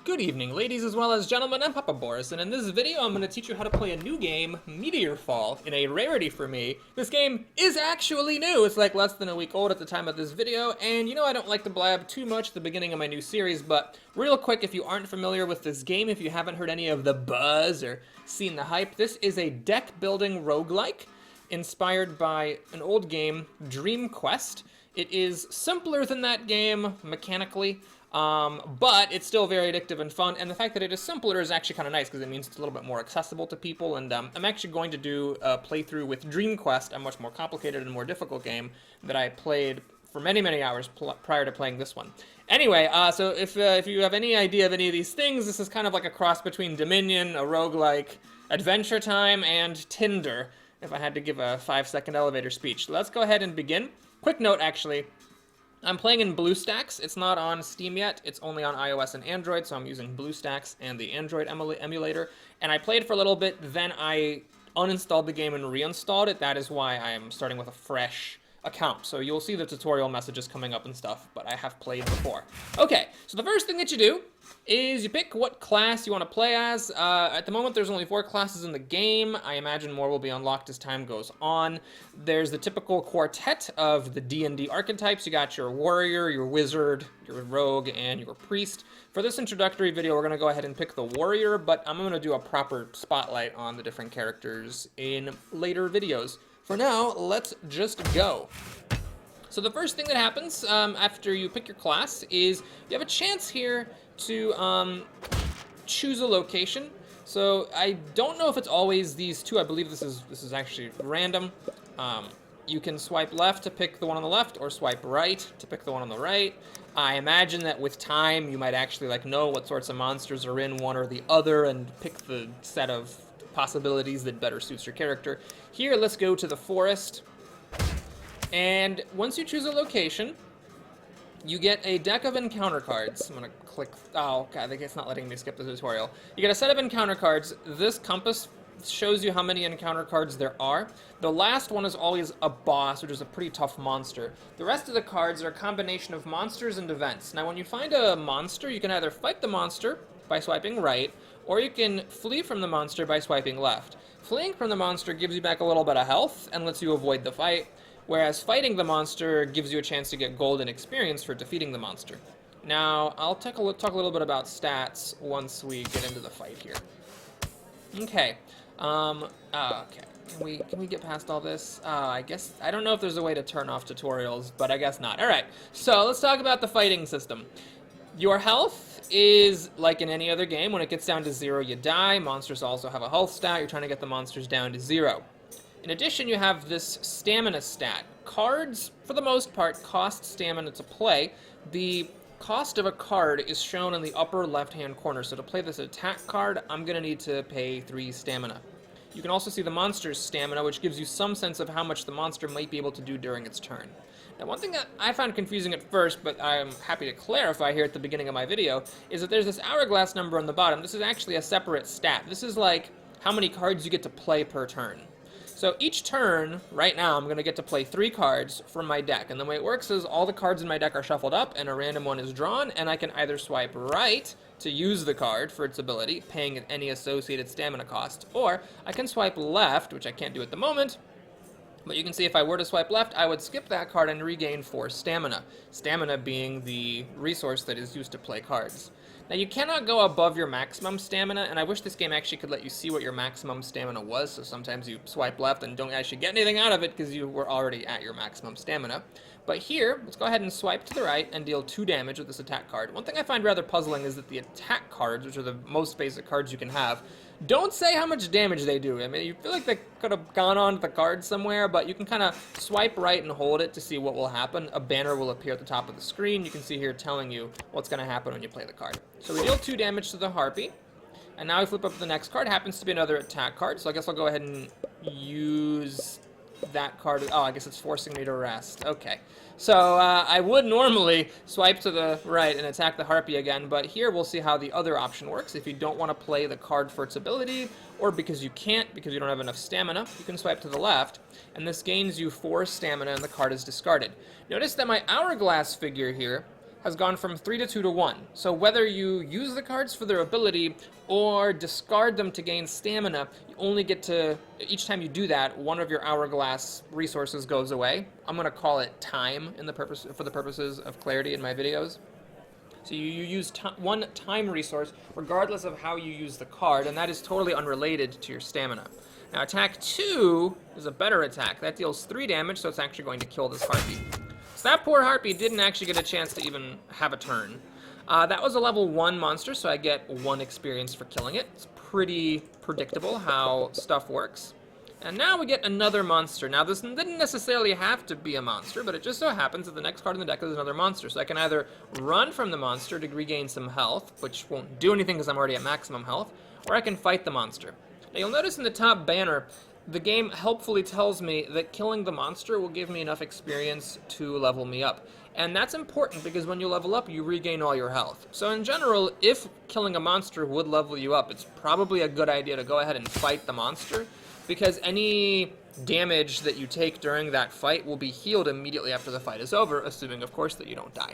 Good evening, ladies as well as gentlemen. I'm Papa Boris, and in this video I'm going to teach you how to play a new game, Meteorfall, in a rarity for me. This game is actually new. It's like less than a week old at the time of this video, and you know I don't like to blab too much at the beginning of my new series, but real quick, if you aren't familiar with this game, if you haven't heard any of the buzz or seen the hype, this is a deck-building roguelike inspired by an old game, Dream Quest. It is simpler than that game mechanically, but it's still very addictive and fun, and the fact that it is simpler is actually kind of nice because it means it's a little bit more accessible to people, and I'm actually going to do a playthrough with Dream Quest, a much more complicated and more difficult game that I played for many, many hours prior to playing this one. Anyway, so if you have any idea of any of these things, this is kind of like a cross between Dominion, a roguelike, Adventure Time, and Tinder, if I had to give a 5-second elevator speech. Let's go ahead and begin. Quick note, actually. I'm playing in Bluestacks. It's not on Steam yet. It's only on iOS and Android, so I'm using Bluestacks and the Android emulator. And I played for a little bit, then I uninstalled the game and reinstalled it. That is why I'm starting with a fresh account. So you'll see the tutorial messages coming up and stuff, but I have played before. Okay, so the first thing that you do is you pick what class you want to play as. At the moment, there's only 4 classes in the game. I imagine more will be unlocked as time goes on. There's the typical quartet of the D&D archetypes. You got your warrior, your wizard, your rogue, and your priest. For this introductory video, we're going to go ahead and pick the warrior, but I'm going to do a proper spotlight on the different characters in later videos. For now, let's just go. So the first thing that happens after you pick your class is you have a chance here to choose a location. So I don't know if it's always these two. I believe this is actually random. You can swipe left to pick the one on the left, or swipe right to pick the one on the right. I imagine that with time you might actually know what sorts of monsters are in one or the other and pick the set of possibilities that better suits your character. Here, let's go to the forest. And once you choose a location, you get a deck of encounter cards. I'm gonna click, oh god, it's not letting me skip the tutorial. You get a set of encounter cards. This compass shows you how many encounter cards there are. The last one is always a boss, which is a pretty tough monster. The rest of the cards are a combination of monsters and events. Now when you find a monster, you can either fight the monster by swiping right, or you can flee from the monster by swiping left. Fleeing from the monster gives you back a little bit of health and lets you avoid the fight, whereas fighting the monster gives you a chance to get gold and experience for defeating the monster. Now, I'll talk a little bit about stats once we get into the fight here. Okay. Okay. Can we get past all this? I guess, I don't know if there's a way to turn off tutorials, but I guess not. Alright, so let's talk about the fighting system. Your health is like in any other game. When it gets down to 0, you die. Monsters also have a health stat. You're trying to get the monsters down to 0. In addition, you have this stamina stat. Cards, for the most part, cost stamina to play. The cost of a card is shown in the upper left-hand corner. So to play this attack card, I'm going to need to pay 3 stamina. You can also see the monster's stamina, which gives you some sense of how much the monster might be able to do during its turn. Now, one thing that I found confusing at first, but I'm happy to clarify here at the beginning of my video, is that there's this hourglass number on the bottom. This is actually a separate stat. This is like how many cards you get to play per turn. So each turn, right now, I'm going to get to play 3 cards from my deck. And the way it works is all the cards in my deck are shuffled up, and a random one is drawn, and I can either swipe right to use the card for its ability, paying any associated stamina cost, or I can swipe left, which I can't do at the moment, but you can see if I were to swipe left, I would skip that card and regain 4 stamina. Stamina being the resource that is used to play cards. Now, you cannot go above your maximum stamina, and I wish this game actually could let you see what your maximum stamina was, so sometimes you swipe left and don't actually get anything out of it because you were already at your maximum stamina. But here, let's go ahead and swipe to the right and deal 2 damage with this attack card. One thing I find rather puzzling is that the attack cards, which are the most basic cards you can have, don't say how much damage they do. I mean, you feel like they could have gone on to the card somewhere, but you can kind of swipe right and hold it to see what will happen. A banner will appear at the top of the screen. You can see here telling you what's going to happen when you play the card. So we deal 2 damage to the Harpy, and now we flip up the next card. It happens to be another attack card, so I guess I'll go ahead and use that card. Oh, I guess it's forcing me to rest. Okay. So I would normally swipe to the right and attack the Harpy again, but here we'll see how the other option works. If you don't want to play the card for its ability, or because you can't, because you don't have enough stamina, you can swipe to the left, and this gains you 4 stamina and the card is discarded. Notice that my hourglass figure here has gone from 3 to 2 to 1. So whether you use the cards for their ability or discard them to gain stamina, you only get to, each time you do that, one of your hourglass resources goes away. I'm going to call it time for the purposes of clarity in my videos. So you use one time resource regardless of how you use the card, and that is totally unrelated to your stamina. Now attack 2 is a better attack. That deals 3 damage, so it's actually going to kill this harpy. So that poor harpy didn't actually get a chance to even have a turn. That was a level 1 monster, so I get 1 experience for killing it. It's pretty predictable how stuff works. And now we get another monster. Now this didn't necessarily have to be a monster, but it just so happens that the next card in the deck is another monster. So I can either run from the monster to regain some health, which won't do anything because I'm already at maximum health, or I can fight the monster. Now you'll notice in the top banner, the game helpfully tells me that killing the monster will give me enough experience to level me up. And that's important because when you level up, you regain all your health. So in general, if killing a monster would level you up, it's probably a good idea to go ahead and fight the monster, because any damage that you take during that fight will be healed immediately after the fight is over, assuming, of course, that you don't die.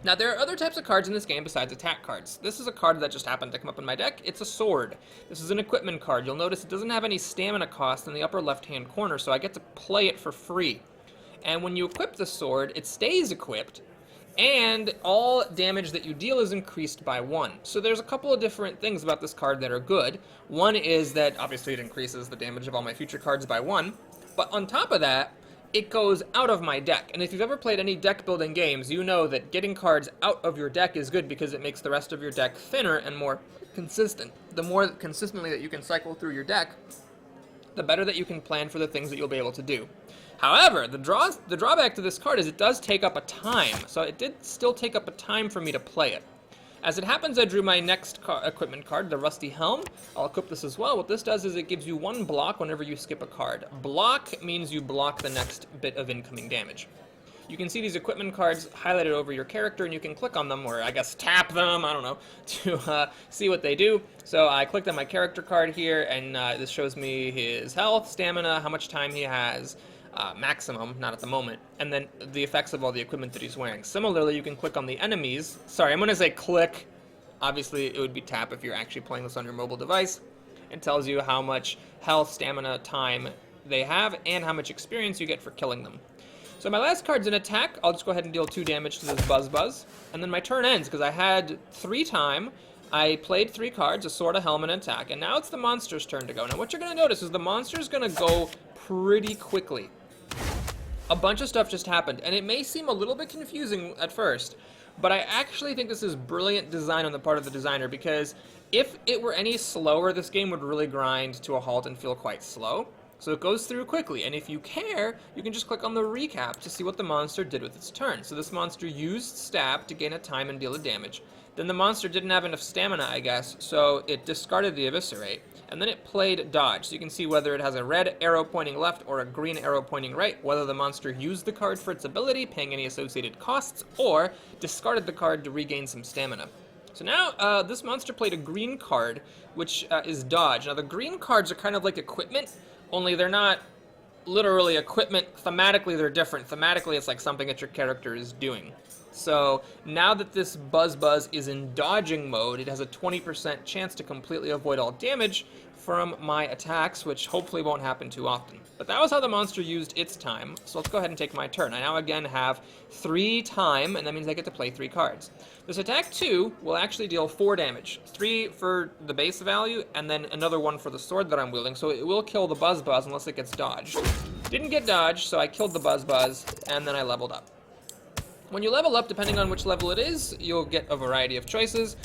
Now, there are other types of cards in this game besides attack cards. This is a card that just happened to come up in my deck. It's a sword. This is an equipment card. You'll notice it doesn't have any stamina cost in the upper left-hand corner, so I get to play it for free. And when you equip the sword, it stays equipped, and all damage that you deal is increased by 1. So there's a couple of different things about this card that are good. One is that, obviously, it increases the damage of all my future cards by 1, but on top of that, it goes out of my deck. And if you've ever played any deck building games, you know that getting cards out of your deck is good because it makes the rest of your deck thinner and more consistent. The more consistently that you can cycle through your deck, the better that you can plan for the things that you'll be able to do. However, the drawback to this card is it does take up a time, so it did still take up a time for me to play it. As it happens, I drew my next equipment card, the Rusty Helm. I'll equip this as well. What this does is it gives you 1 block whenever you skip a card. Block means you block the next bit of incoming damage. You can see these equipment cards highlighted over your character, and you can click on them, or I guess tap them, I don't know, to see what they do. So I clicked on my character card here, and this shows me his health, stamina, how much time he has, maximum, not at the moment, and then the effects of all the equipment that he's wearing. Similarly, you can click on the enemies. Sorry, I'm going to say click. Obviously, it would be tap if you're actually playing this on your mobile device. It tells you how much health, stamina, time they have, and how much experience you get for killing them. So my last card's an attack. I'll just go ahead and deal 2 damage to this Buzz, and then my turn ends, because I had 3 time. I played 3 cards, a sword, a helm, and an attack, and now it's the monster's turn to go. Now what you're going to notice is the monster's going to go pretty quickly. A bunch of stuff just happened, and it may seem a little bit confusing at first, but I actually think this is brilliant design on the part of the designer, because if it were any slower, this game would really grind to a halt and feel quite slow. So it goes through quickly, and if you care, you can just click on the recap to see what the monster did with its turn. So this monster used stab to gain a time and deal a damage. Then the monster didn't have enough stamina, I guess, so it discarded the eviscerate, and then it played dodge. So you can see whether it has a red arrow pointing left or a green arrow pointing right, whether the monster used the card for its ability, paying any associated costs, or discarded the card to regain some stamina. So now this monster played a green card, which is dodge. Now the green cards are kind of like equipment, only they're not literally equipment. Thematically, they're different. Thematically, it's like something that your character is doing. So now that this Buzz is in dodging mode, it has a 20% chance to completely avoid all damage from my attacks, which hopefully won't happen too often. But that was how the monster used its time, so let's go ahead and take my turn. I now again have 3 time, and that means I get to play 3 cards. This attack 2 will actually deal 4 damage. 3 for the base value, and then another 1 for the sword that I'm wielding, so it will kill the Buzz unless it gets dodged. Didn't get dodged, so I killed the Buzz, and then I leveled up. When you level up, depending on which level it is, you'll get a variety of choices.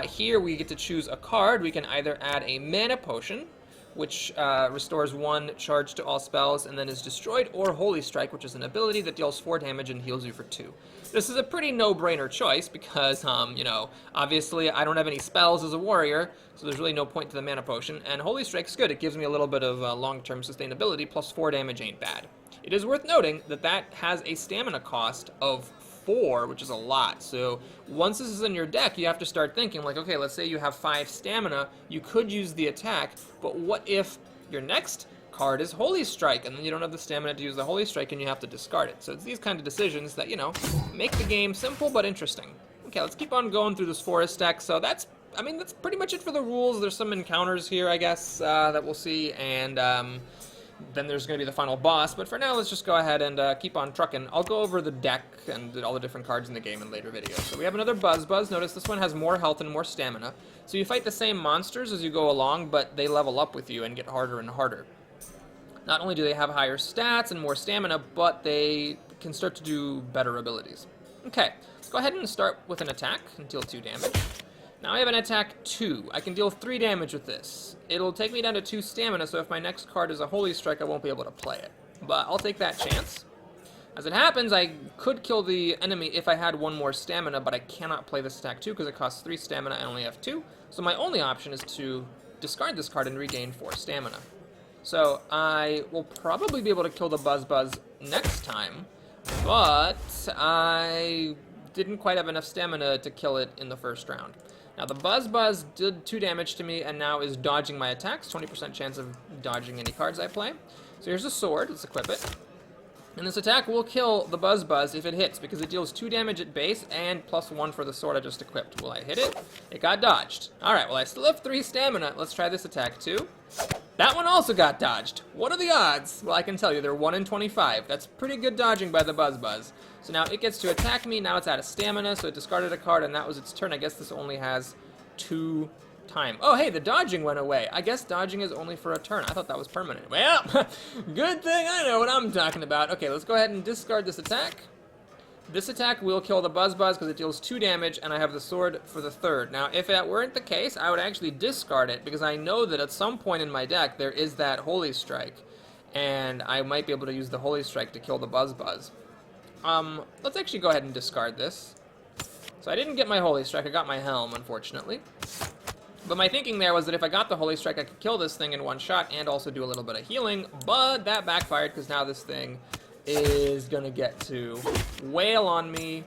Here we get to choose a card. We can either add a mana potion, which restores 1 charge to all spells and then is destroyed, or Holy Strike, which is an ability that deals 4 damage and heals you for 2. This is a pretty no-brainer choice because, you know, obviously I don't have any spells as a warrior, so there's really no point to the mana potion, and Holy Strike's good. It gives me a little bit of long-term sustainability, plus 4 damage ain't bad. It is worth noting that that has a stamina cost of 4, which is a lot. So once this is in your deck, you have to start thinking like, okay, let's say you have 5 stamina, you could use the attack, but what if your next card is Holy Strike, and then you don't have the stamina to use the Holy Strike and you have to discard it. So it's these kind of decisions that, you know, make the game simple but interesting. Okay, let's keep on going through this forest deck. So that's pretty much it for the rules. There's some encounters here, I guess, that we'll see, and then there's going to be the final boss. But for now, let's just go ahead and keep on trucking. I'll go over the deck and all the different cards in the game in later videos. So we have another Buzz. Notice this one has more health and more stamina. So you fight the same monsters as you go along, but they level up with you and get harder and harder. Not only do they have higher stats and more stamina, but they can start to do better abilities. Okay, let's go ahead and start with an attack and deal 2 damage. Now I have an attack 2. I can deal 3 damage with this. It'll take me down to 2 stamina, so if my next card is a Holy Strike, I won't be able to play it. But I'll take that chance. As it happens, I could kill the enemy if I had 1 more stamina, but I cannot play this attack 2 because it costs 3 stamina and I only have 2. So my only option is to discard this card and regain 4 stamina. So I will probably be able to kill the Buzz next time, but I didn't quite have enough stamina to kill it in the first round. Now the Buzz did 2 damage to me and now is dodging my attacks, 20% chance of dodging any cards I play. So here's a sword, let's equip it. And this attack will kill the Buzz if it hits, because it deals 2 damage at base and +1 for the sword I just equipped. Will I hit it? It got dodged. Alright, well I still have 3 stamina. Let's try this attack too. That one also got dodged. What are the odds? Well, I can tell you, they're 1 in 25. That's pretty good dodging by the Buzz. So now it gets to attack me. Now it's out of stamina, so it discarded a card, and that was its turn. I guess this only has 2 time. Oh, hey, the dodging went away. I guess dodging is only for a turn. I thought that was permanent. Well, good thing I know what I'm talking about. Okay, let's go ahead and discard this attack. This attack will kill the Buzz because it deals 2 damage, and I have the sword for the 3rd. Now, if that weren't the case, I would actually discard it, because I know that at some point in my deck, there is that Holy Strike, and I might be able to use the Holy Strike to kill the Buzz. Let's actually go ahead and discard this. So I didn't get my Holy Strike, I got my Helm, unfortunately. But my thinking there was that if I got the Holy Strike, I could kill this thing in 1 shot and also do a little bit of healing, but that backfired because now this thing is going to get to wail on me.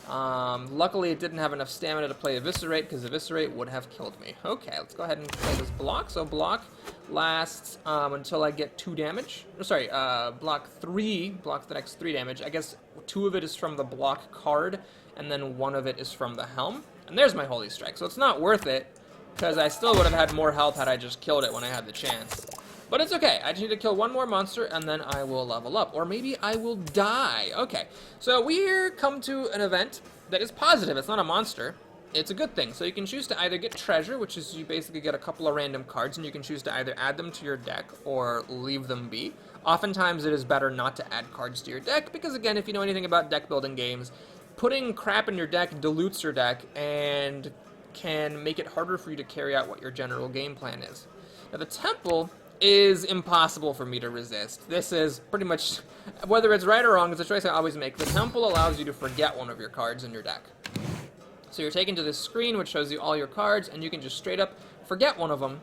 Luckily, it didn't have enough stamina to play Eviscerate, because Eviscerate would have killed me. Okay, let's go ahead and play this block. So block lasts until I get 2 damage. Sorry, block 3, blocks the next 3 damage. I guess 2 of it is from the block card, and then 1 of it is from the Helm. And there's my Holy Strike, so it's not worth it, because I still would have had more health had I just killed it when I had the chance. But it's okay. I just need to kill 1 more monster, and then I will level up. Or maybe I will die. Okay, so we here come to an event that is positive. It's not a monster. It's a good thing. So you can choose to either get treasure, which is you basically get a couple of random cards, and you can choose to either add them to your deck or leave them be. Oftentimes, it is better not to add cards to your deck, because again, if you know anything about deck building games, putting crap in your deck dilutes your deck and can make it harder for you to carry out what your general game plan is. Now, the temple is impossible for me to resist. This is pretty much, whether it's right or wrong, it's a choice I always make. The temple allows you to forget one of your cards in your deck. So you're taken to this screen which shows you all your cards, and you can just straight up forget one of them.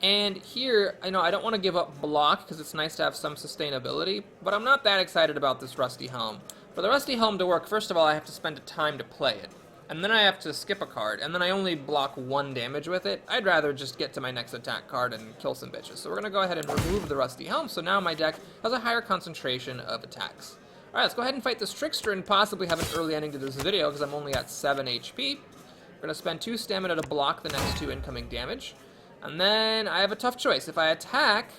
And here, I know I don't want to give up block because it's nice to have some sustainability, but I'm not that excited about this Rusty Helm. For the Rusty Helm to work, first of all, I have to spend time to play it. And then I have to skip a card, and then I only block 1 damage with it. I'd rather just get to my next attack card and kill some bitches. So we're going to go ahead and remove the Rusty Helm, so now my deck has a higher concentration of attacks. Alright, let's go ahead and fight this Trickster and possibly have an early ending to this video, because I'm only at 7 HP. We're going to spend 2 stamina to block the next 2 incoming damage. And then I have a tough choice. If I attack,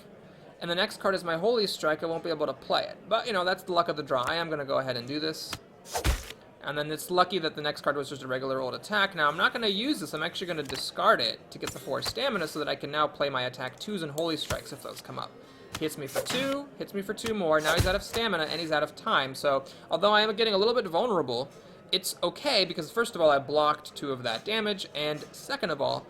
and the next card is my Holy Strike, I won't be able to play it. But, you know, that's the luck of the draw. I am going to go ahead and do this. And then it's lucky that the next card was just a regular old attack. Now, I'm not going to use this. I'm actually going to discard it to get the 4 stamina so that I can now play my attack 2s and Holy Strikes if those come up. Hits me for 2, hits me for 2 more. Now he's out of stamina and he's out of time. So, although I am getting a little bit vulnerable, it's okay because, first of all, I blocked 2 of that damage. And second of all,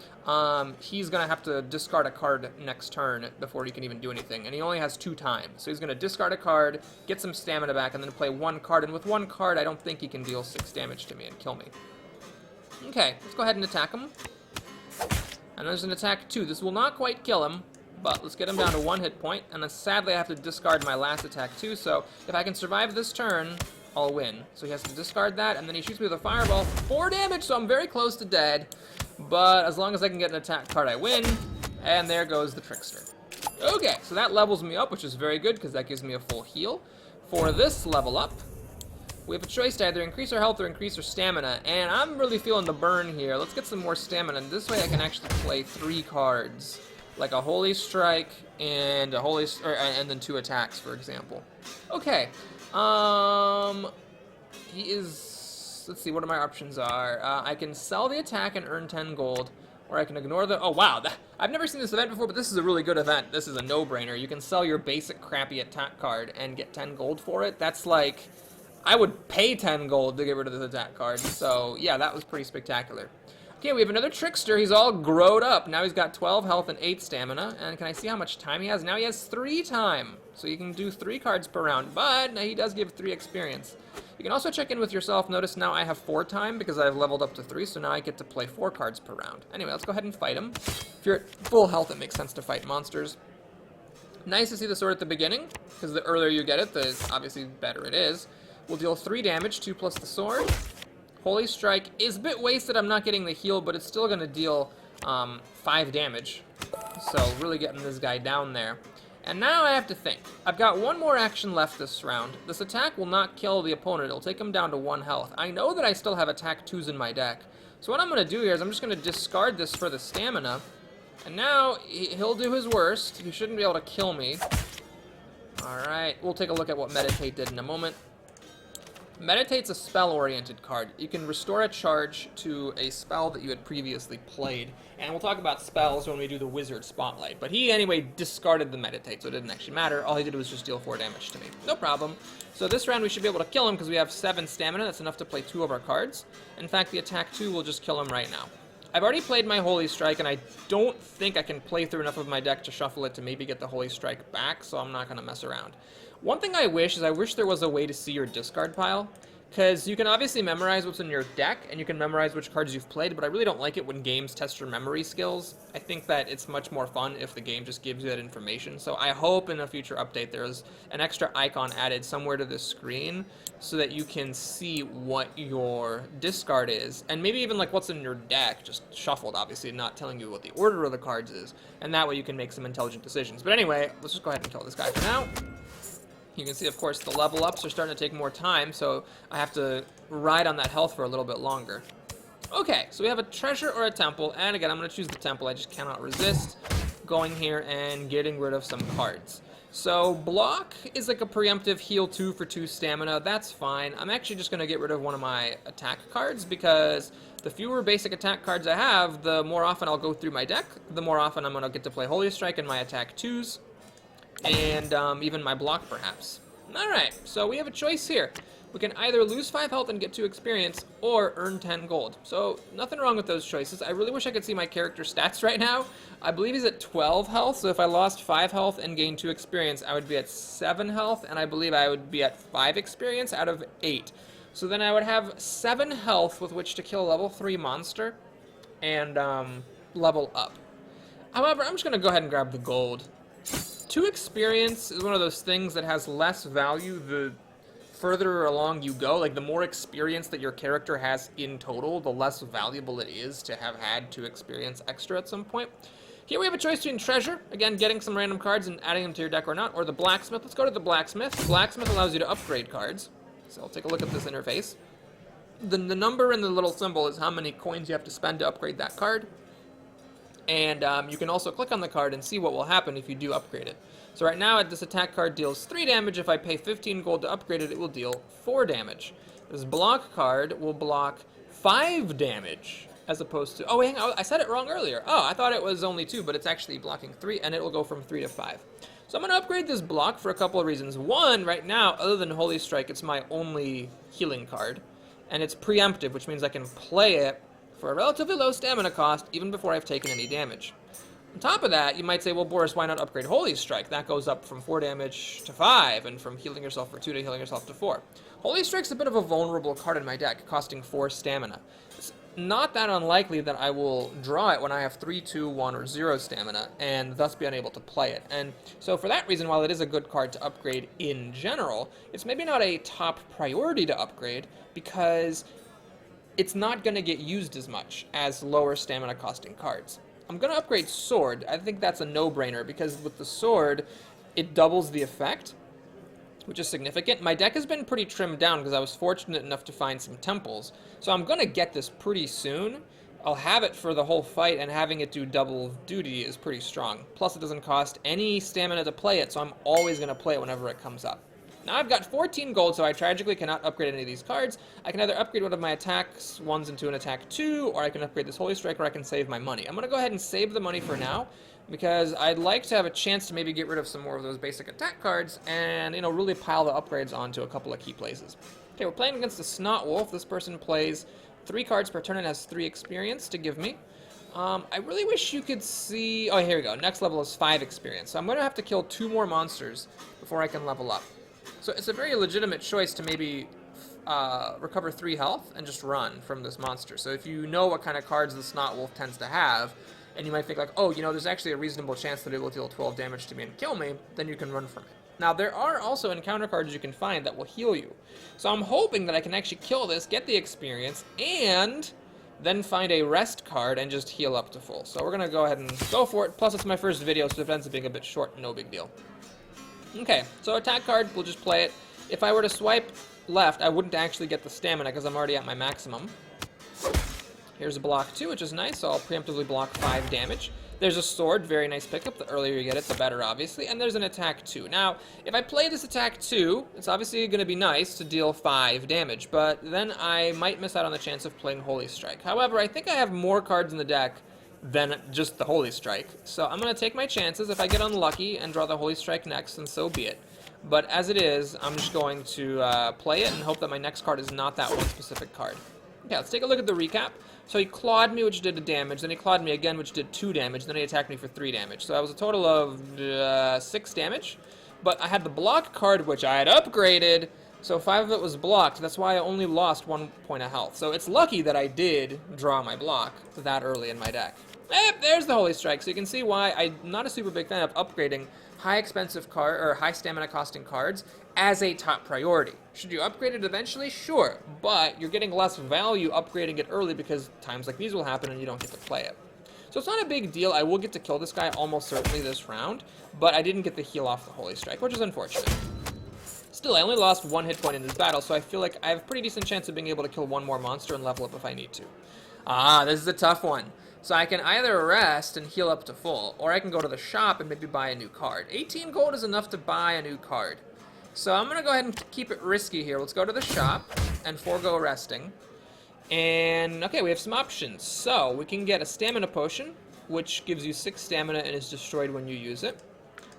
he's going to have to discard a card next turn before he can even do anything. And he only has 2 times. So he's going to discard a card, get some stamina back, and then play 1 card. And with 1 card, I don't think he can deal 6 damage to me and kill me. Okay, let's go ahead and attack him. And there's an attack 2. This will not quite kill him, but let's get him down to 1 hit point. And then sadly, I have to discard my last attack too. So if I can survive this turn, I'll win. So he has to discard that, and then he shoots me with a fireball. 4 damage, so I'm very close to dead. But as long as I can get an attack card, I win. And there goes the Trickster. Okay, so that levels me up, which is very good because that gives me a full heal. For this level up, we have a choice to either increase our health or increase our stamina, and I'm really feeling the burn here. Let's get some more stamina, and this way I can actually play 3 cards, like a Holy Strike and and then 2 attacks, for example. Okay, he is. Let's see what my options are. I can sell the attack and earn 10 gold. Or I can ignore the... Oh, wow. I've never seen this event before, but this is a really good event. This is a no-brainer. You can sell your basic crappy attack card and get 10 gold for it. That's like... I would pay 10 gold to get rid of this attack card. So, yeah, that was pretty spectacular. Okay, we have another Trickster. He's all growed up. Now he's got 12 health and 8 stamina. And can I see how much time he has? Now he has 3 time. So you can do 3 cards per round. But he does give 3 experience. You can also check in with yourself. Notice now I have 4 time because I've leveled up to 3, so now I get to play 4 cards per round. Anyway, let's go ahead and fight him. If you're at full health, it makes sense to fight monsters. Nice to see the sword at the beginning, because the earlier you get it, the obviously better it is. We'll deal 3 damage, 2 plus the sword. Holy Strike is a bit wasted. I'm not getting the heal, but it's still going to deal 5 damage. So really getting this guy down there. And now I have to think. I've got 1 more action left this round. This attack will not kill the opponent. It'll take him down to 1 health. I know that I still have attack 2s in my deck. So what I'm going to do here is I'm just going to discard this for the stamina. And now he'll do his worst. He shouldn't be able to kill me. Alright, we'll take a look at what Meditate did in a moment. Meditate's a spell-oriented card. You can restore a charge to a spell that you had previously played. And we'll talk about spells when we do the Wizard Spotlight. But he, anyway, discarded the Meditate, so it didn't actually matter. All he did was just deal 4 damage to me. No problem. So this round we should be able to kill him because we have 7 stamina. That's enough to play 2 of our cards. In fact, the attack 2 will just kill him right now. I've already played my Holy Strike, and I don't think I can play through enough of my deck to shuffle it to maybe get the Holy Strike back, so I'm not going to mess around. One thing I wish there was a way to see your discard pile, because you can obviously memorize what's in your deck, and you can memorize which cards you've played, but I really don't like it when games test your memory skills. I think that it's much more fun if the game just gives you that information. So I hope in a future update there's an extra icon added somewhere to the screen so that you can see what your discard is, and maybe even like what's in your deck, just shuffled, obviously, not telling you what the order of the cards is, and that way you can make some intelligent decisions. But anyway, let's just go ahead and kill this guy for now. You can see, of course, the level ups are starting to take more time, so I have to ride on that health for a little bit longer. Okay, so we have a treasure or a temple, and again, I'm going to choose the temple. I just cannot resist going here and getting rid of some cards. So block is like a preemptive heal 2 for 2 stamina. That's fine. I'm actually just going to get rid of one of my attack cards because the fewer basic attack cards I have, the more often I'll go through my deck, the more often I'm going to get to play Holy Strike and my attack 2s. And even my block, perhaps. Alright, so we have a choice here. We can either lose 5 health and get 2 experience, or earn 10 gold. So, nothing wrong with those choices. I really wish I could see my character stats right now. I believe he's at 12 health, so if I lost 5 health and gained 2 experience, I would be at 7 health, and I believe I would be at 5 experience out of 8. So then I would have 7 health with which to kill a level 3 monster, and level up. However, I'm just going to go ahead and grab the gold. 2 experience is one of those things that has less value the further along you go. Like, the more experience that your character has in total, the less valuable it is to have had 2 experience extra at some point. Here we have a choice between treasure, again, getting some random cards and adding them to your deck or not, or the blacksmith. Let's go to the blacksmith. Blacksmith allows you to upgrade cards. So I'll take a look at this interface. The number in the little symbol is how many coins you have to spend to upgrade that card. And you can also click on the card and see what will happen if you do upgrade it. So right now, this attack card deals 3 damage. If I pay 15 gold to upgrade it, it will deal 4 damage. This block card will block 5 damage, as opposed to... Oh, hang on, I said it wrong earlier. Oh, I thought it was only 2, but it's actually blocking 3, and it will go from 3 to 5. So I'm going to upgrade this block for a couple of reasons. One, right now, other than Holy Strike, it's my only healing card. And it's preemptive, which means I can play it for a relatively low stamina cost, even before I've taken any damage. On top of that, you might say, well, Boris, why not upgrade Holy Strike? That goes up from 4 damage to 5, and from healing yourself for 2 to healing yourself to 4. Holy Strike's a bit of a vulnerable card in my deck, costing 4 stamina. It's not that unlikely that I will draw it when I have 3, 2, 1, or 0 stamina, and thus be unable to play it. And so for that reason, while it is a good card to upgrade in general, it's maybe not a top priority to upgrade, because it's not going to get used as much as lower stamina costing cards. I'm going to upgrade Sword. I think that's a no-brainer because with the Sword, it doubles the effect, which is significant. My deck has been pretty trimmed down because I was fortunate enough to find some temples. So I'm going to get this pretty soon. I'll have it for the whole fight, and having it do double duty is pretty strong. Plus, it doesn't cost any stamina to play it, so I'm always going to play it whenever it comes up. Now I've got 14 gold, so I tragically cannot upgrade any of these cards. I can either upgrade one of my attacks 1s into an attack 2, or I can upgrade this Holy Strike, or I can save my money. I'm going to go ahead and save the money for now, because I'd like to have a chance to maybe get rid of some more of those basic attack cards and, you know, really pile the upgrades onto a couple of key places. Okay, we're playing against a Snot Wolf. This person plays 3 cards per turn and has 3 experience to give me. I really wish you could see... Oh, here we go. Next level is 5 experience. So I'm going to have to kill 2 more monsters before I can level up. So it's a very legitimate choice to maybe recover 3 health and just run from this monster. So if you know what kind of cards the Snot Wolf tends to have, and you might think like, oh, you know, there's actually a reasonable chance that it will deal 12 damage to me and kill me, then you can run from it. Now, there are also encounter cards you can find that will heal you. So I'm hoping that I can actually kill this, get the experience, and then find a rest card and just heal up to full. So we're going to go ahead and go for it. Plus, it's my first video, so if it ends up being a bit short, no big deal. Okay, so attack card, we'll just play it. If I were to swipe left, I wouldn't actually get the stamina because I'm already at my maximum. Here's a block 2, which is nice, so I'll preemptively block 5 damage. There's a sword, very nice pickup. The earlier you get it, the better, obviously. And there's an attack 2. Now, if I play this attack 2, it's obviously going to be nice to deal 5 damage, but then I might miss out on the chance of playing Holy Strike. However, I think I have more cards in the deck than just the Holy Strike. So I'm going to take my chances. If I get unlucky and draw the Holy Strike next, then so be it. But as it is, I'm just going to play it and hope that my next card is not that one specific card. Okay, let's take a look at the recap. So he clawed me, which did a damage, then he clawed me again, which did 2 damage, then he attacked me for 3 damage. So that was a total of 6 damage. But I had the block card, which I had upgraded, so 5 of it was blocked. That's why I only lost 1 point of health. So it's lucky that I did draw my block that early in my deck. There's the Holy Strike. So you can see why I'm not a super big fan of upgrading high expensive card or high stamina costing cards as a top priority. Should you upgrade it eventually? Sure, but you're getting less value upgrading it early because times like these will happen and you don't get to play it. So it's not a big deal. I will get to kill this guy almost certainly this round, but I didn't get the heal off the Holy Strike, which is unfortunate. Still, I only lost 1 hit point in this battle, so I feel like I have a pretty decent chance of being able to kill 1 more monster and level up if I need to. This is a tough one. So I can either rest and heal up to full, or I can go to the shop and maybe buy a new card. 18 gold is enough to buy a new card. So I'm going to go ahead and keep it risky here. Let's go to the shop and forego resting. And, okay, we have some options. So we can get a stamina potion, which gives you 6 stamina and is destroyed when you use it.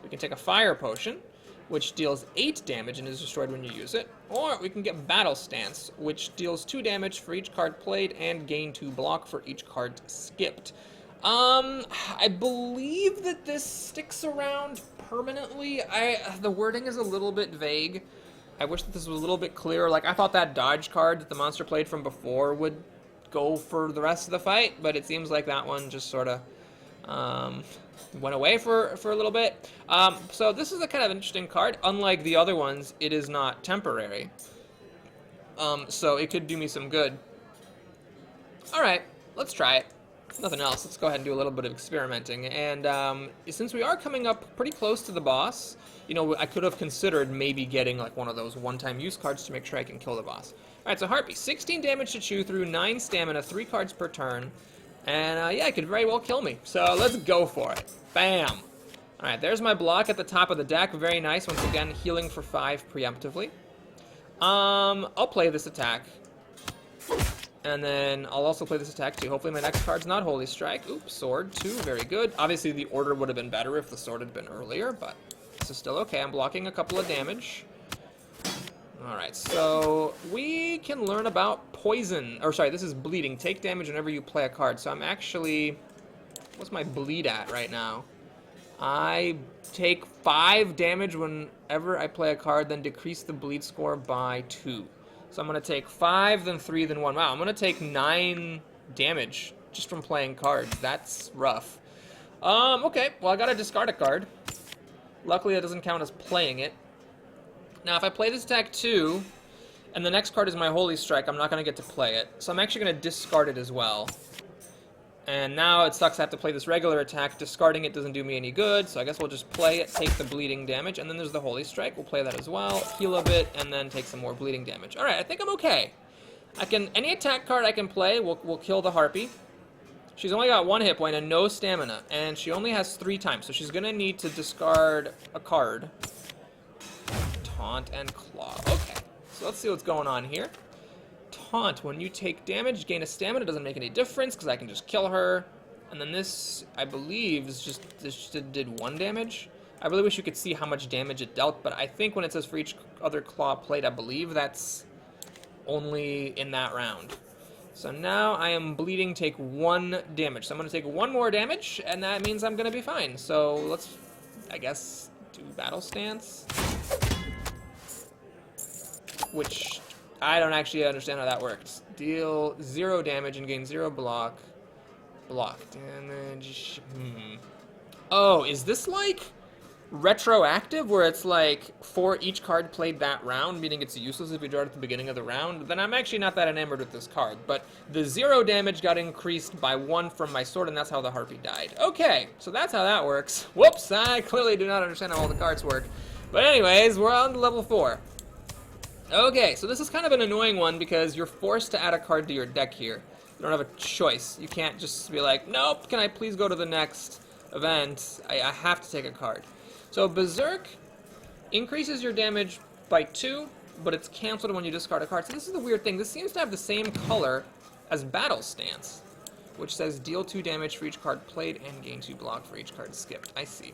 We can take a fire potion, which deals 8 damage and is destroyed when you use it. Or we can get Battle Stance, which deals 2 damage for each card played and gain 2 block for each card skipped. I believe that this sticks around permanently. The wording is a little bit vague. I wish that this was a little bit clearer. Like, I thought that dodge card that the monster played from before would go for the rest of the fight, but it seems like that one just sort of went away for a little bit. So this is a kind of interesting card. Unlike the other ones, it is not temporary. So it could do me some good. Alright, let's try it. Nothing else. Let's go ahead and do a little bit of experimenting. And since we are coming up pretty close to the boss, you know, I could have considered maybe getting like one of those one-time use cards to make sure I can kill the boss. Alright, so Harpy, 16 damage to chew through, 9 stamina, 3 cards per turn. And yeah, it could very well kill me. So let's go for it. Bam! Alright, there's my block at the top of the deck. Very nice. Once again, healing for 5 preemptively. I'll play this attack. And then I'll also play this attack too. Hopefully my next card's not Holy Strike. Oops, Sword 2, very good. Obviously the order would have been better if the Sword had been earlier, but this is still okay. I'm blocking a couple of damage. Alright, so we can learn about poison. Or sorry, this is bleeding. Take damage whenever you play a card. So I'm actually... What's my bleed at right now? I take 5 damage whenever I play a card, then decrease the bleed score by 2. So I'm going to take 5, then 3, then 1. Wow, I'm going to take 9 damage just from playing cards. That's rough. Okay, well, I got to discard a card. Luckily, that doesn't count as playing it. Now, if I play this attack 2, and the next card is my Holy Strike, I'm not going to get to play it. So I'm actually going to discard it as well. And now it sucks I have to play this regular attack. Discarding it doesn't do me any good, so I guess we'll just play it, take the bleeding damage, and then there's the Holy Strike. We'll play that as well, heal a bit, and then take some more bleeding damage. Alright, I think I'm okay. Any attack card I can play will kill the Harpy. She's only got 1 hit point and no stamina, and she only has 3 times, so she's gonna need to discard a card. Taunt and Claw. Okay, so let's see what's going on here. Taunt, when you take damage, gain a stamina, doesn't make any difference because I can just kill her. And then this, I believe, this did 1 damage. I really wish you could see how much damage it dealt, but I think when it says for each other claw played, I believe that's only in that round. So now I am bleeding, take 1 damage. So I'm going to take 1 more damage, and that means I'm going to be fine. So let's, I guess, do Battle Stance. Which I don't actually understand how that works. Deal 0 damage and gain 0 block. Block damage. Oh, is this like retroactive where it's like for each card played that round, meaning it's useless if you draw it at the beginning of the round? Then I'm actually not that enamored with this card. But the 0 damage got increased by 1 from my sword, and that's how the Harpy died. Okay, so that's how that works. Whoops, I clearly do not understand how all the cards work. But anyways, we're on to level 4. Okay, so this is kind of an annoying one because you're forced to add a card to your deck here. You don't have a choice. You can't just be like, nope, can I please go to the next event? I have to take a card. So Berserk increases your damage by 2, but it's canceled when you discard a card. So this is the weird thing. This seems to have the same color as Battle Stance, which says deal 2 damage for each card played and gain 2 block for each card skipped. I see.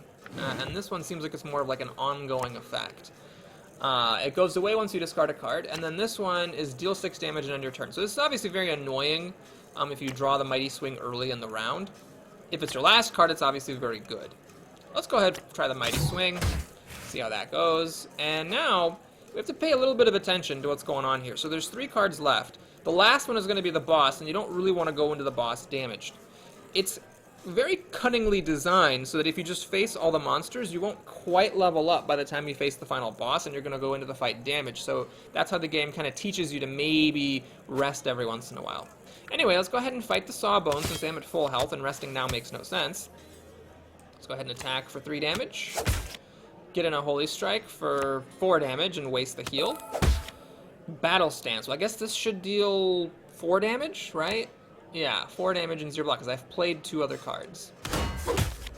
And this one seems like it's more of like an ongoing effect. It goes away once you discard a card, and then this one is deal 6 damage and end your turn. So this is obviously very annoying if you draw the Mighty Swing early in the round. If it's your last card, it's obviously very good. Let's go ahead and try the Mighty Swing, see how that goes. And now, we have to pay a little bit of attention to what's going on here. So there's 3 cards left. The last one is going to be the boss, and you don't really want to go into the boss damaged. It's very cunningly designed so that if you just face all the monsters, you won't quite level up by the time you face the final boss, and you're going to go into the fight damaged. So that's how the game kind of teaches you to maybe rest every once in a while. Anyway, let's go ahead and fight the Sawbone since I'm at full health and resting now makes no sense. Let's go ahead and attack for 3 damage. Get in a Holy Strike for 4 damage and waste the heal. Battle Stance. Well, I guess this should deal 4 damage, right? Yeah, 4 damage and 0 block, because I've played 2 other cards.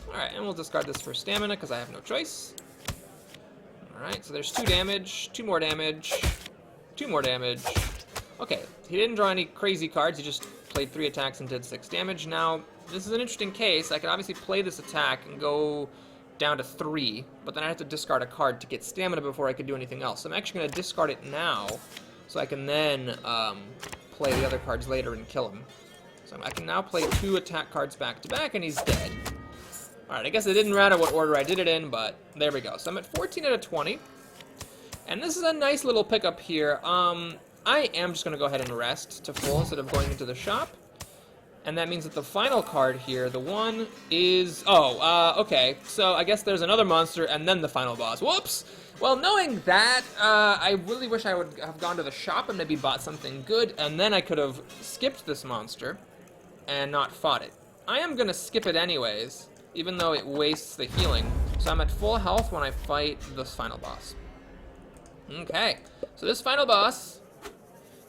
Alright, and we'll discard this for stamina, because I have no choice. Alright, so there's 2 damage, 2 more damage, 2 more damage. Okay, he didn't draw any crazy cards, he just played 3 attacks and did 6 damage. Now, this is an interesting case. I could obviously play this attack and go down to 3, but then I have to discard a card to get stamina before I could do anything else. So I'm actually going to discard it now, so I can then play the other cards later and kill him. So I can now play 2 attack cards back to back, and he's dead. Alright, I guess it didn't matter what order I did it in, but there we go. So I'm at 14 out of 20. And this is a nice little pickup here. I am just going to go ahead and rest to full instead of going into the shop. And that means that the final card here, the one is... okay. So I guess there's another monster and then the final boss. Whoops! Well, knowing that, I really wish I would have gone to the shop and maybe bought something good, and then I could have skipped this monster and not fought it. I am going to skip it anyways, even though it wastes the healing. So I'm at full health when I fight this final boss. Okay, so this final boss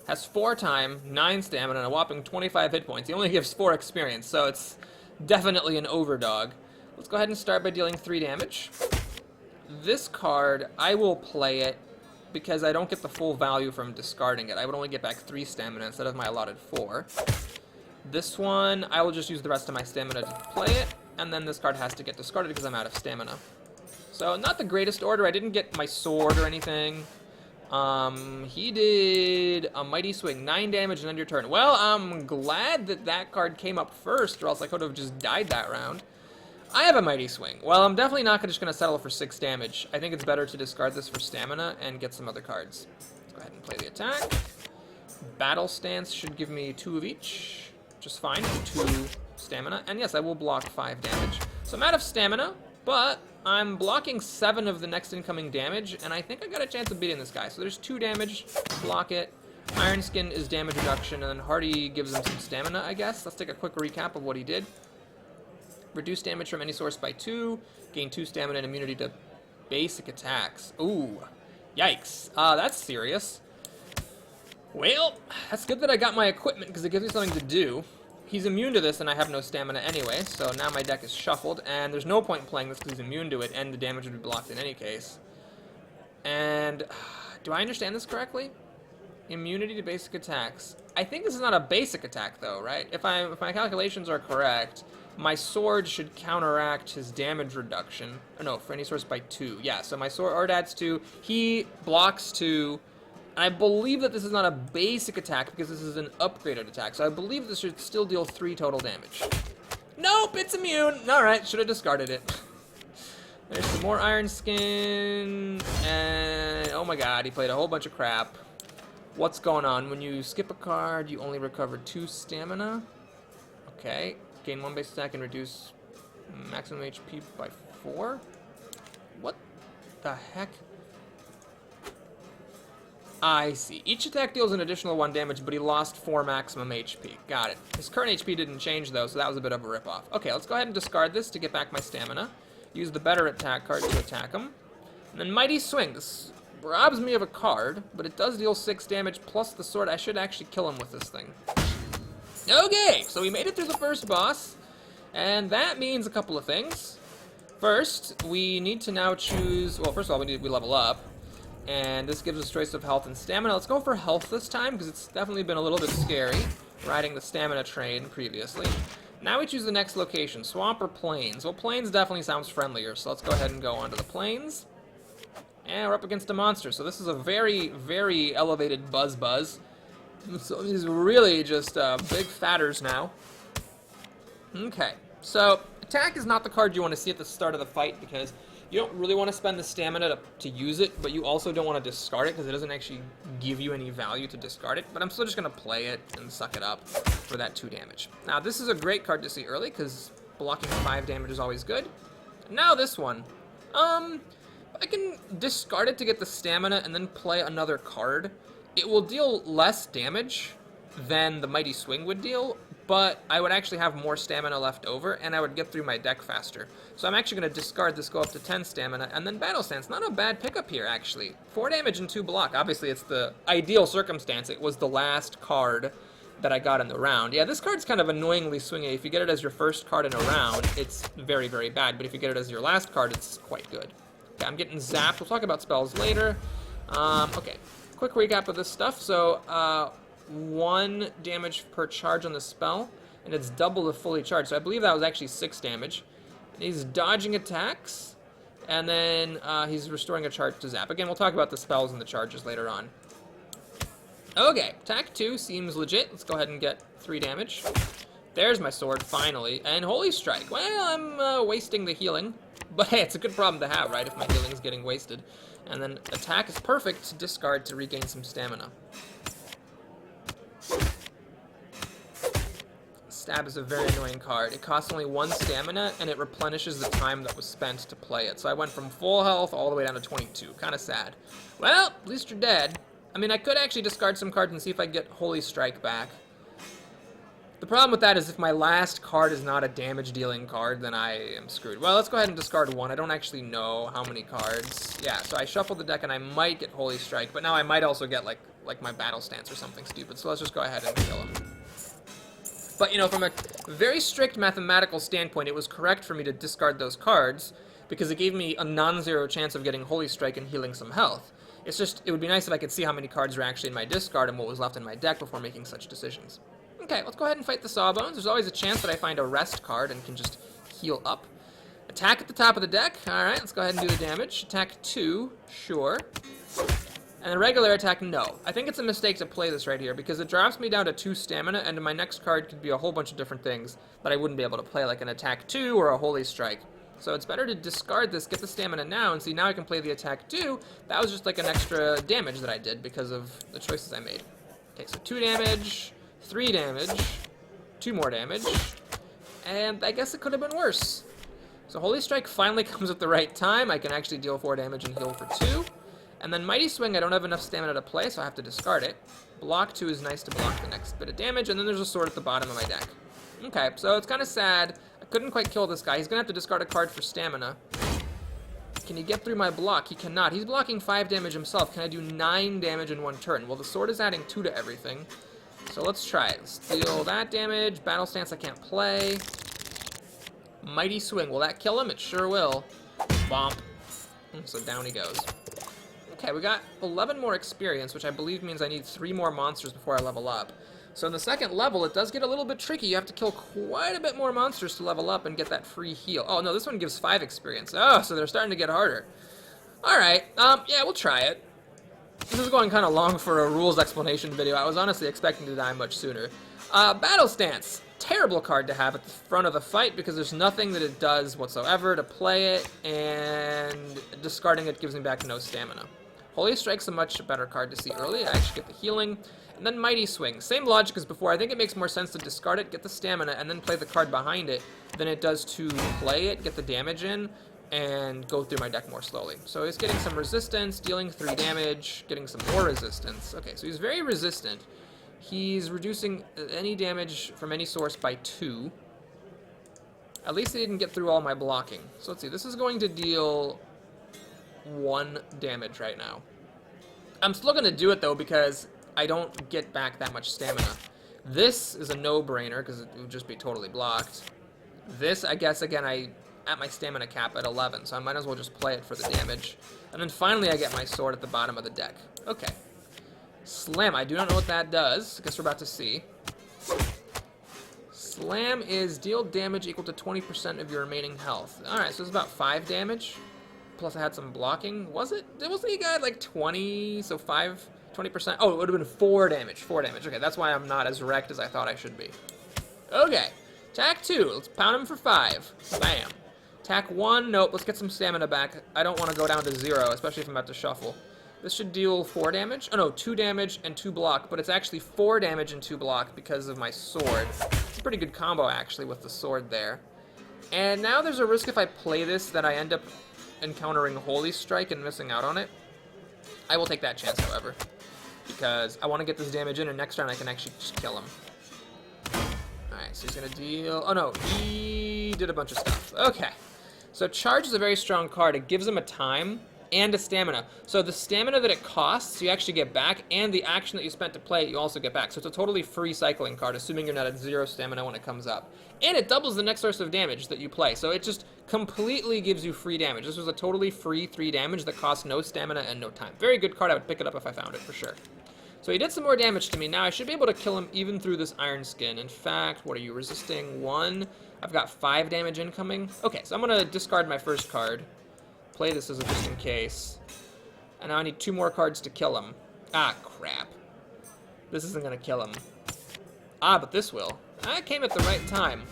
has 4 time, 9 stamina, and a whopping 25 hit points. He only gives 4 experience, so it's definitely an overdog. Let's go ahead and start by dealing 3 damage. This card, I will play it because I don't get the full value from discarding it. I would only get back 3 stamina instead of my allotted 4. This one, I will just use the rest of my stamina to play it, and then this card has to get discarded because I'm out of stamina. So, not the greatest order. I didn't get my sword or anything. He did a Mighty Swing, 9 damage and end your turn. Well, I'm glad that that card came up first, or else I could have just died that round. I have a Mighty Swing. Well, I'm definitely not just going to settle for 6 damage. I think it's better to discard this for stamina and get some other cards. Let's go ahead and play the attack. Battle Stance should give me 2 of each. Just fine, 2 stamina. And yes, I will block 5 damage. So I'm out of stamina, but I'm blocking 7 of the next incoming damage, and I think I got a chance of beating this guy. So there's 2 damage, block it. Iron Skin is damage reduction, and then Hardy gives him some stamina, I guess. Let's take a quick recap of what he did. Reduce damage from any source by 2. Gain 2 stamina and immunity to basic attacks. Ooh. Yikes. That's serious. Well, that's good that I got my equipment, because it gives me something to do. He's immune to this, and I have no stamina anyway, so now my deck is shuffled, and there's no point in playing this because he's immune to it, and the damage would be blocked in any case. And, do I understand this correctly? Immunity to basic attacks. I think this is not a basic attack, though, right? If my calculations are correct, my sword should counteract his damage reduction. Oh, no, for any source by 2. Yeah, so my sword adds 2. He blocks 2. I believe that this is not a basic attack because this is an upgraded attack. So I believe this should still deal 3 total damage. Nope, it's immune. All right, should have discarded it. There's some more Iron Skin. And oh my god, he played a whole bunch of crap. What's going on? When you skip a card, you only recover 2 stamina. Okay. Gain 1 base attack and reduce maximum HP by 4? What the heck? I see. Each attack deals an additional 1 damage, but he lost 4 maximum HP. Got it. His current HP didn't change, though, so that was a bit of a ripoff. Okay, let's go ahead and discard this to get back my stamina. Use the better attack card to attack him. And then Mighty Swing. This robs me of a card, but it does deal 6 damage plus the sword. I should actually kill him with this thing. Okay, so we made it through the first boss, and that means a couple of things. First, we need to now choose... Well, first of all, we level up. And this gives us choice of health and stamina. Let's go for health this time, because it's definitely been a little bit scary, riding the stamina train previously. Now we choose the next location, swamp or plains. Well, plains definitely sounds friendlier, so let's go ahead and go onto the plains. And we're up against a monster, so this is a very, very elevated buzz. So he's really just big fatters now. Okay, so attack is not the card you want to see at the start of the fight, because you don't really want to spend the stamina to use it, but you also don't want to discard it because it doesn't actually give you any value to discard it. But I'm still just going to play it and suck it up for that 2 damage. Now, this is a great card to see early because blocking 5 damage is always good. Now this one. I can discard it to get the stamina and then play another card. It will deal less damage than the Mighty Swing would deal, but I would actually have more stamina left over, and I would get through my deck faster. So I'm actually going to discard this, go up to 10 stamina, and then Battle Stance. Not a bad pickup here, actually. 4 damage and 2 block. Obviously, it's the ideal circumstance. It was the last card that I got in the round. Yeah, this card's kind of annoyingly swingy. If you get it as your first card in a round, it's very, very bad. But if you get it as your last card, it's quite good. Okay, I'm getting zapped. We'll talk about spells later. Okay, quick recap of this stuff. So, 1 damage per charge on the spell, and it's double the fully charged. So I believe that was actually 6 damage. And he's dodging attacks, and then he's restoring a charge to zap. Again, we'll talk about the spells and the charges later on. Okay, attack 2 seems legit. Let's go ahead and get 3 damage. There's my sword, finally. And Holy Strike. Well, I'm wasting the healing, but hey, it's a good problem to have, right, if my healing's getting wasted. And then attack is perfect to discard to regain some stamina. Stab is a very annoying card. It costs only 1 stamina, and it replenishes the time that was spent to play it. So I went from full health all the way down to 22. Kind of sad. Well, at least you're dead. I mean, I could actually discard some cards and see if I get Holy Strike back. The problem with that is if my last card is not a damage-dealing card, then I am screwed. Well, let's go ahead and discard 1. I don't actually know how many cards. Yeah, so I shuffled the deck, and I might get Holy Strike, but now I might also get, like my Battle Stance or something stupid. So let's just go ahead and kill him. But, you know, from a very strict mathematical standpoint, it was correct for me to discard those cards because it gave me a non-zero chance of getting Holy Strike and healing some health. It's just, it would be nice if I could see how many cards are actually in my discard and what was left in my deck before making such decisions. Okay, let's go ahead and fight the Sawbones. There's always a chance that I find a rest card and can just heal up. Attack at the top of the deck. Alright, let's go ahead and do the damage. Attack 2, sure. And a regular attack, no. I think it's a mistake to play this right here because it drops me down to 2 stamina, and my next card could be a whole bunch of different things that I wouldn't be able to play, like an attack 2 or a Holy Strike. So it's better to discard this, get the stamina now, and see now I can play the attack 2. That was just like an extra damage that I did because of the choices I made. Okay, so 2 damage, 3 damage, 2 more damage, and I guess it could have been worse. So Holy Strike finally comes at the right time. I can actually deal 4 damage and heal for 2. And then Mighty Swing, I don't have enough stamina to play, so I have to discard it. Block 2 is nice to block the next bit of damage, and then there's a sword at the bottom of my deck. Okay, so it's kind of sad. I couldn't quite kill this guy. He's going to have to discard a card for stamina. Can he get through my block? He cannot. He's blocking 5 damage himself. Can I do 9 damage in one turn? Well, the sword is adding 2 to everything. So let's try it. Let's deal that damage. Battle Stance I can't play. Mighty Swing. Will that kill him? It sure will. Bomp. So down he goes. Okay, we got 11 more experience, which I believe means I need 3 more monsters before I level up. So in the second level, it does get a little bit tricky. You have to kill quite a bit more monsters to level up and get that free heal. Oh, no, this one gives 5 experience. Oh, so they're starting to get harder. All right, yeah, we'll try it. This is going kind of long for a rules explanation video. I was honestly expecting to die much sooner. Battle Stance. Terrible card to have at the front of the fight because there's nothing that it does whatsoever to play it, and discarding it gives me back no stamina. Holy Strike's a much better card to see early. I actually get the healing. And then Mighty Swing. Same logic as before. I think it makes more sense to discard it, get the stamina, and then play the card behind it than it does to play it, get the damage in, and go through my deck more slowly. So he's getting some resistance, dealing 3 damage, getting some more resistance. Okay, so he's very resistant. He's reducing any damage from any source by 2. At least he didn't get through all my blocking. So let's see. This is going to deal 1 damage right now. I'm still going to do it, though, because I don't get back that much stamina. This is a no-brainer, because it would just be totally blocked. This, I guess, again, I at my stamina cap at 11, so I might as well just play it for the damage. And then finally I get my sword at the bottom of the deck. Okay. Slam, I do not know what that does. I guess we're about to see. Slam is deal damage equal to 20% of your remaining health. Alright, so it's about 5 damage. Plus I had some blocking. Was it? Wasn't he got like 20? So 20%. Oh, it would have been 4 damage. 4 damage. Okay, that's why I'm not as wrecked as I thought I should be. Okay. Attack 2. Let's pound him for 5. Bam. Attack 1. Nope. Let's get some stamina back. I don't want to go down to 0, especially if I'm about to shuffle. This should deal 4 damage. Oh, no. 2 damage and 2 block. But it's actually 4 damage and 2 block because of my sword. It's a pretty good combo, actually, with the sword there. And now there's a risk if I play this that I end up encountering Holy Strike and missing out on it. I will take that chance, however, because I want to get this damage in, and next turn I can actually just kill him. Alright, so he's going to deal... Oh, no, he did a bunch of stuff. Okay, so Charge is a very strong card. It gives him a time and a stamina. So the stamina that it costs, you actually get back, and the action that you spent to play it, you also get back. So it's a totally free cycling card, assuming you're not at 0 stamina when it comes up. And it doubles the next source of damage that you play. So it just completely gives you free damage. This was a totally free 3 damage that costs no stamina and no time. Very good card. I would pick it up if I found it, for sure. So he did some more damage to me. Now I should be able to kill him even through this Iron Skin. In fact, what are you resisting? 1. I've got 5 damage incoming. Okay, so I'm going to discard my first card. Play this as a just in case. And now I need 2 more cards to kill him. Ah, crap. This isn't going to kill him. Ah, but this will. I came at the right time.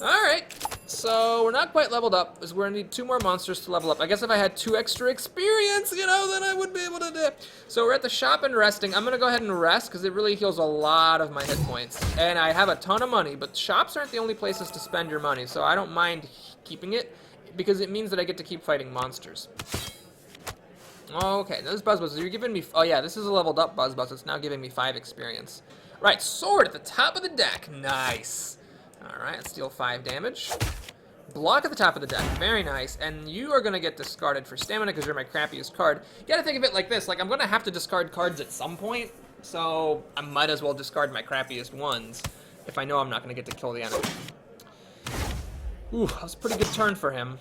Alright, so we're not quite leveled up, because we're going to need 2 more monsters to level up. I guess if I had 2 extra experience, you know, then I would be able to do it. So we're at the shop and resting. I'm going to go ahead and rest, because it really heals a lot of my hit points. And I have a ton of money, but shops aren't the only places to spend your money, so I don't mind keeping it, because it means that I get to keep fighting monsters. Okay, those Buzzbuzz, you're giving me... Oh yeah, this is a leveled up Buzzbuzz. It's now giving me 5 experience. Right, sword at the top of the deck. Nice. Alright, let's deal 5 damage. Block at the top of the deck. Very nice. And you are going to get discarded for stamina because you're my crappiest card. You got to think of it like this. Like, I'm going to have to discard cards at some point, so I might as well discard my crappiest ones if I know I'm not going to get to kill the enemy. Ooh, that was a pretty good turn for him.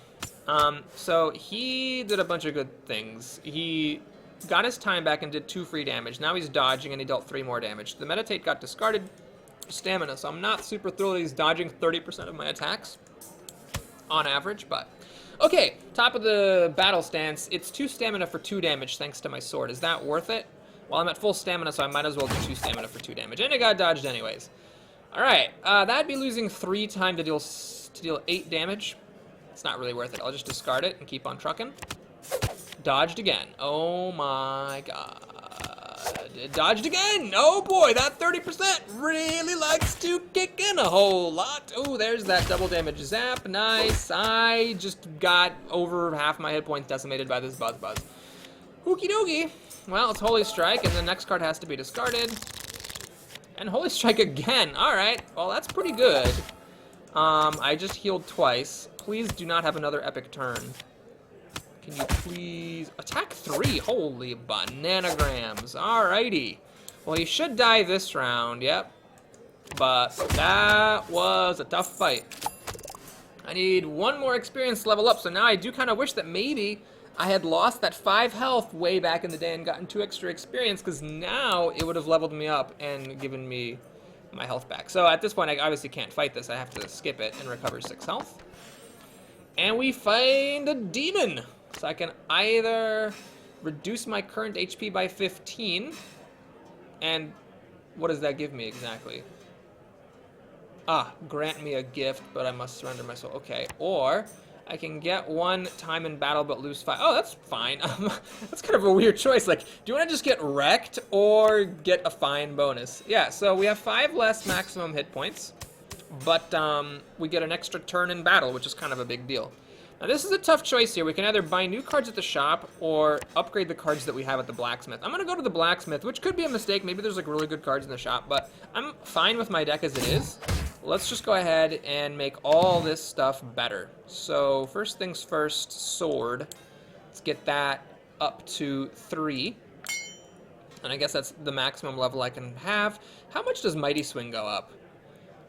So he did a bunch of good things. He got his time back and did 2 free damage. Now he's dodging and he dealt 3 more damage. The Meditate got discarded for stamina, so I'm not super thrilled he's dodging 30% of my attacks on average, but... Okay, top of the battle stance. It's 2 stamina for 2 damage thanks to my sword. Is that worth it? Well, I'm at full stamina, so I might as well do 2 stamina for 2 damage. And it got dodged anyways. Alright, that'd be losing 3 time to deal 8 damage. It's not really worth it. I'll just discard it and keep on trucking. Dodged again. Oh my god. It dodged again! Oh boy, that 30% really likes to kick in a whole lot. Oh, there's that double damage zap. Nice. I just got over half my hit points decimated by this Buzzbuzz. Okie dokie. Well, it's Holy Strike, and the next card has to be discarded. And Holy Strike again. Alright, well, that's pretty good. I just healed twice. Please do not have another epic turn. Can you please... Attack 3! Holy bananagrams. Alrighty. Well, he should die this round, yep. But that was a tough fight. I need one more experience to level up, so now I do kind of wish that maybe I had lost that 5 health way back in the day and gotten 2 extra experience, because now it would have leveled me up and given me my health back. So at this point, I obviously can't fight this. I have to skip it and recover 6 health. And we find a demon. So I can either reduce my current HP by 15, and what does that give me exactly? Ah, grant me a gift, but I must surrender my soul. Okay, or I can get 1 time in battle but lose 5. Oh, that's fine. That's kind of a weird choice. Like, do you want to just get wrecked or get a fine bonus? Yeah, so we have 5 less maximum hit points, but we get an extra turn in battle, which is kind of a big deal. Now, this is a tough choice here. We can either buy new cards at the shop or upgrade the cards that we have at the blacksmith. I'm going to go to the blacksmith, which could be a mistake. Maybe there's like really good cards in the shop, but I'm fine with my deck as it is. Let's just go ahead and make all this stuff better. So first things first, sword. Let's get that up to 3. And I guess that's the maximum level I can have. How much does Mighty Swing go up?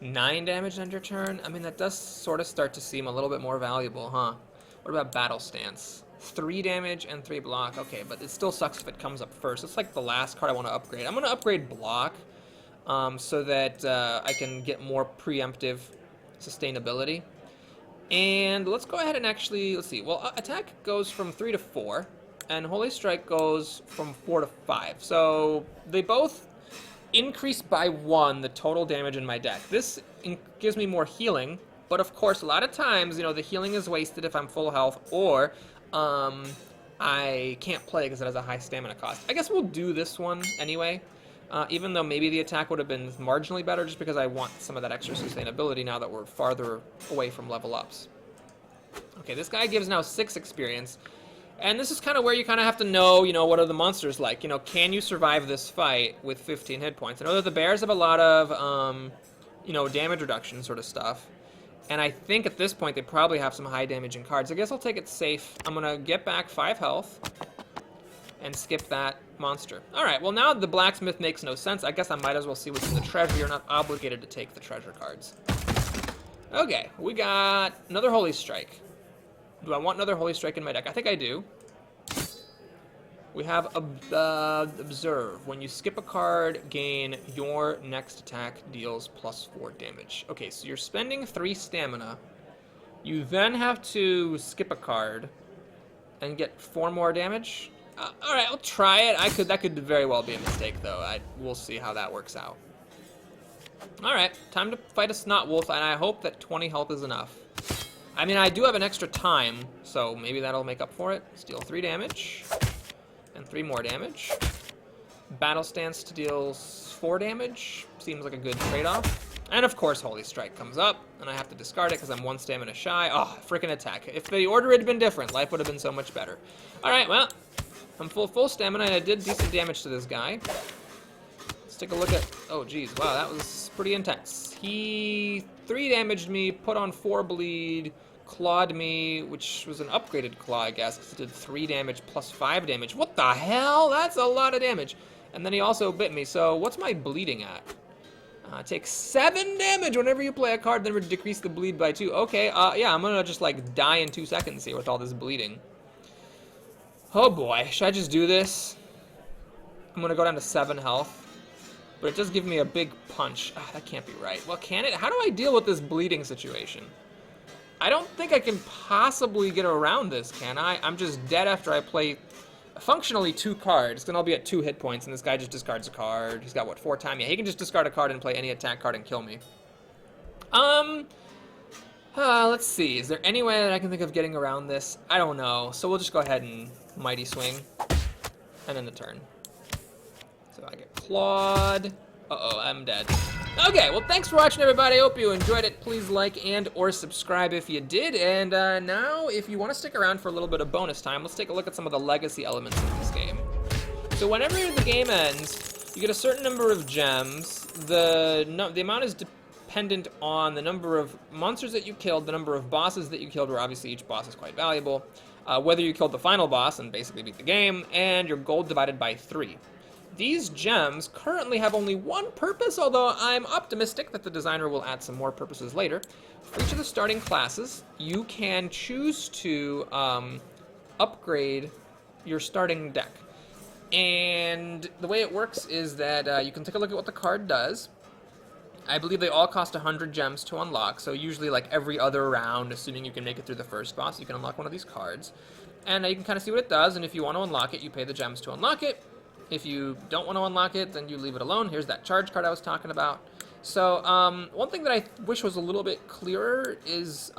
9 damage under turn? I mean, that does sort of start to seem a little bit more valuable, huh? What about Battle Stance? 3 damage and 3 block. Okay, but it still sucks if it comes up first. It's like the last card I want to upgrade. I'm going to upgrade block. So that I can get more preemptive sustainability. And let's go ahead and actually, let's see. Well, attack goes from 3 to 4, and Holy Strike goes from 4 to 5. So they both increase by 1 the total damage in my deck. This gives me more healing, but of course, a lot of times, you know, the healing is wasted if I'm full health, or I can't play because it has a high stamina cost. I guess we'll do this one anyway. Even though maybe the attack would have been marginally better, just because I want some of that extra sustainability now that we're farther away from level ups. Okay, this guy gives now 6 experience, and this is kind of where you kind of have to know, you know, what are the monsters like? You know, can you survive this fight with 15 hit points? I know that the bears have a lot of, you know, damage reduction sort of stuff, and I think at this point they probably have some high damaging cards. I guess I'll take it safe. I'm gonna get back 5 health and skip that monster. Alright, well now the blacksmith makes no sense. I guess I might as well see what's in the treasure. You're not obligated to take the treasure cards. Okay, we got another Holy Strike. Do I want another Holy Strike in my deck? I think I do. We have Observe. When you skip a card, gain your next attack deals +4 damage. Okay, so you're spending 3 stamina. You then have to skip a card and get 4 more damage. All right, I'll try it. That could very well be a mistake, though. We'll see how that works out. All right, time to fight a Snot Wolf, and I hope that 20 health is enough. I mean, I do have an extra time, so maybe that'll make up for it. Deal 3 damage, and 3 more damage. Battle Stance to deal 4 damage. Seems like a good trade-off. And of course, Holy Strike comes up, and I have to discard it because I'm 1 stamina shy. Oh, freaking attack. If the order had been different, life would have been so much better. All right, well, I'm full stamina, and I did decent damage to this guy. Let's take a look at... Oh, geez. Wow, that was pretty intense. He 3 damaged me, put on 4 bleed, clawed me, which was an upgraded claw, I guess, because it did 3 damage plus 5 damage. What the hell? That's a lot of damage. And then he also bit me, so what's my bleeding at? Take 7 damage whenever you play a card, then decrease the bleed by 2. Okay, yeah, I'm gonna just, like, die in 2 seconds here with all this bleeding. Oh boy, should I just do this? I'm gonna go down to 7 health, but it does give me a big punch. Ah, that can't be right. Well, can it? How do I deal with this bleeding situation? I don't think I can possibly get around this, can I? I'm just dead after I play functionally 2 cards. Then I'll be at 2 hit points, and this guy just discards a card. He's got, what, 4 time? Yeah, he can just discard a card and play any attack card and kill me. Let's see. Is there any way that I can think of getting around this? I don't know. So we'll just go ahead and Mighty Swing, and then the turn. So I get clawed. Uh-oh, I'm dead. Okay, well, thanks for watching, everybody. I hope you enjoyed it. Please like and or subscribe if you did. And now, if you want to stick around for a little bit of bonus time, let's take a look at some of the legacy elements of this game. So whenever the game ends, you get a certain number of gems. The amount is dependent on the number of monsters that you killed, the number of bosses that you killed, where obviously each boss is quite valuable, whether you killed the final boss and basically beat the game, and your gold divided by 3. These gems currently have only one purpose, although I'm optimistic that the designer will add some more purposes later. For each of the starting classes, you can choose to upgrade your starting deck. And the way it works is that you can take a look at what the card does. I believe they all cost 100 gems to unlock, so usually like every other round, assuming you can make it through the first boss, you can unlock one of these cards. And you can kind of see what it does, and if you want to unlock it, you pay the gems to unlock it. If you don't want to unlock it, then you leave it alone. Here's that charge card I was talking about. So one thing that I wish was a little bit clearer is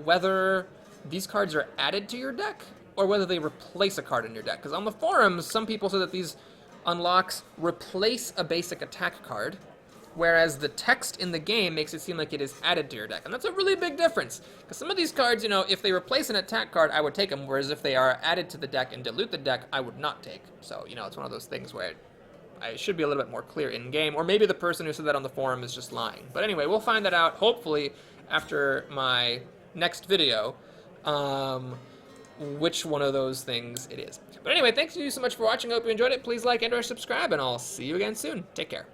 whether these cards are added to your deck or whether they replace a card in your deck. Because on the forums, some people say that these unlocks replace a basic attack card, whereas the text in the game makes it seem like it is added to your deck. And that's a really big difference, because some of these cards, you know, if they replace an attack card, I would take them, whereas if they are added to the deck and dilute the deck, I would not take. So, you know, it's one of those things where I should be a little bit more clear in-game, or maybe the person who said that on the forum is just lying. But anyway, we'll find that out, hopefully, after my next video, which one of those things it is. But anyway, thanks to you so much for watching. I hope you enjoyed it. Please like and or subscribe, and I'll see you again soon. Take care.